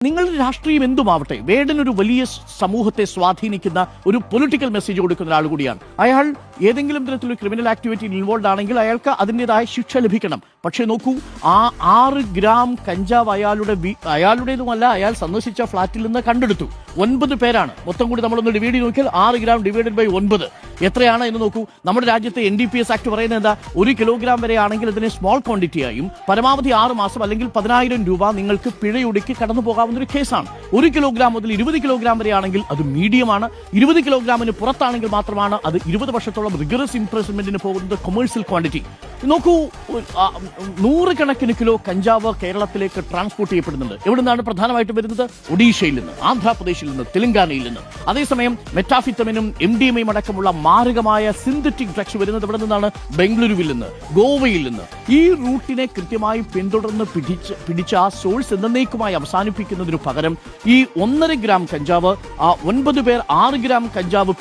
നിങ്ങളുടെ രാഷ്ട്രീയം എന്തുമാവട്ടെ, വേടൻ ഒരു വലിയ സമൂഹത്തെ സ്വാധീനിക്കുന്ന ഒരു പൊളിറ്റിക്കൽ മെസ്സേജ് കൊടുക്കുന്ന ഒരാൾ കൂടിയാണ്. അയാൾ ഏതെങ്കിലും തരത്തിലൊരു ക്രിമിനൽ ആക്ടിവിറ്റിയിൽ ഇൻവോൾവ് ആണെങ്കിൽ അയാൾക്ക് അതിൻ്റെതായ ശിക്ഷ ലഭിക്കണം. പക്ഷേ നോക്കൂ, ആ 6 ഗ്രാം കഞ്ചാവ് അയാളുടേതുമല്ല, അയാൾ സന്ദർശിച്ച ഫ്ളാറ്റിൽ നിന്ന് കണ്ടെടുത്തു. 9 പേരാണ് മൊത്തം കൂടി. നമ്മളൊന്ന് ഡിവൈഡ് നോക്കിയാൽ 6 ഗ്രാം ഡിവൈഡഡ് ബൈ 9 എത്രയാണ് എന്ന് നോക്കൂ. നമ്മുടെ രാജ്യത്തെ NDPS ആക്ട് പറയുന്നത് എന്താ? 1 കിലോഗ്രാം വരെ ആണെങ്കിൽ അതിനെ സ്മോൾ ക്വാണ്ടിറ്റി ആയും പരമാവധി 6 മാസം അല്ലെങ്കിൽ 10,000 രൂപ നിങ്ങൾക്ക് പിഴയൊടുക്കി കടന്നു പോകാവുന്ന ഒരു കേസാണ്. 1 കിലോഗ്രാം മുതൽ 20 കിലോഗ്രാം വരെ ആണെങ്കിൽ അത് മീഡിയമാണ്. 20 കിലോഗ്രാമിന് പുറത്താണെങ്കിൽ മാത്രമാണ് അത് 20 വർഷത്തോളം റിഗറസ് ഇംപ്രിസൺമെന്റിന് പോകുന്നത് കൊമേഴ്സ്യൽ ക്വാണ്ടിറ്റി. നോക്കൂ, 100 കണക്കിന് കിലോ കഞ്ചാവ് കേരളത്തിലേക്ക് ട്രാൻസ്പോർട്ട് ചെയ്യപ്പെടുന്നുണ്ട്. എവിടെ നിന്നാണ് പ്രധാനമായിട്ടും വരുന്നത്? ഒഡീഷയിൽ നിന്ന്, ആന്ധ്രാപ്രദേശിൽ നിന്ന്, തെലങ്കാനയിൽ നിന്ന്. അതേസമയം മെറ്റാഫിറ്റമിനും MDMA അടക്കമുള്ള മാരകമായ സിന്തറ്റിക് ഡ്രഗ്സ് വരുന്നത് എവിടെ നിന്നാണ്? ബംഗളൂരുവിൽ നിന്ന്, ഗോവയിൽ നിന്ന്. ഈ റൂട്ടിനെ കൃത്യമായി പിന്തുടർന്ന് പിടിച്ച ആ സോഴ്സ് എന്നേക്കുമായി അവസാനിപ്പിക്കുന്നതിനു പകരം ഈ 1.5 ഗ്രാം കഞ്ചാവ് 9 പേർ 6 ഗ്രാം കഞ്ചാവ്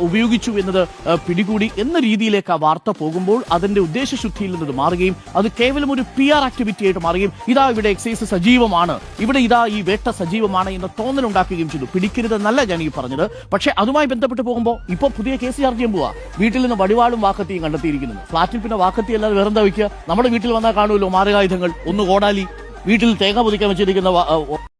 ഉപയോഗിച്ചു എന്നത് പിടികൂടി എന്ന രീതിയിലേക്ക് ആ വാർത്ത പോകുമ്പോൾ അതിന്റെ ഉദ്ദേശശുദ്ധിയിൽ നിന്ന് മാറുകയും അത് കേവലം ഒരു PR ആക്ടിവിറ്റി ആയിട്ട് മാറുകയും ഇതാ ഇവിടെ എക്സൈസ് സജീവമാണ്, ഇവിടെ ഇതാ ഈ വേട്ട സജീവമാണ് എന്ന തോന്നലുണ്ടാക്കുകയും ചെയ്തു. പിടിക്കരുതെന്നല്ല ഞാൻ ഈ പറഞ്ഞത്. പക്ഷേ അതുമായി ബന്ധപ്പെട്ട് പോകുമ്പോൾ ഇപ്പോൾ പുതിയ കേസ് ചാർജ് ചെയ്യാൻ പോവാ. വീട്ടിൽ നിന്ന് വടിവാളും വാക്കത്തിയും കണ്ടെത്തിയിരിക്കുന്നത്. ഫ്ളാറ്റിൽ പിന്നെ വാക്കത്തി അല്ലാതെ വേറെന്താ വയ്ക്കുക? നമ്മുടെ വീട്ടിൽ വന്നാൽ കാണുമല്ലോ മാരകായുധങ്ങൾ. ഒന്ന് കോടാലി, വീട്ടിൽ തേങ്ങ പൊതിക്കാൻ വെച്ചിരിക്കുന്ന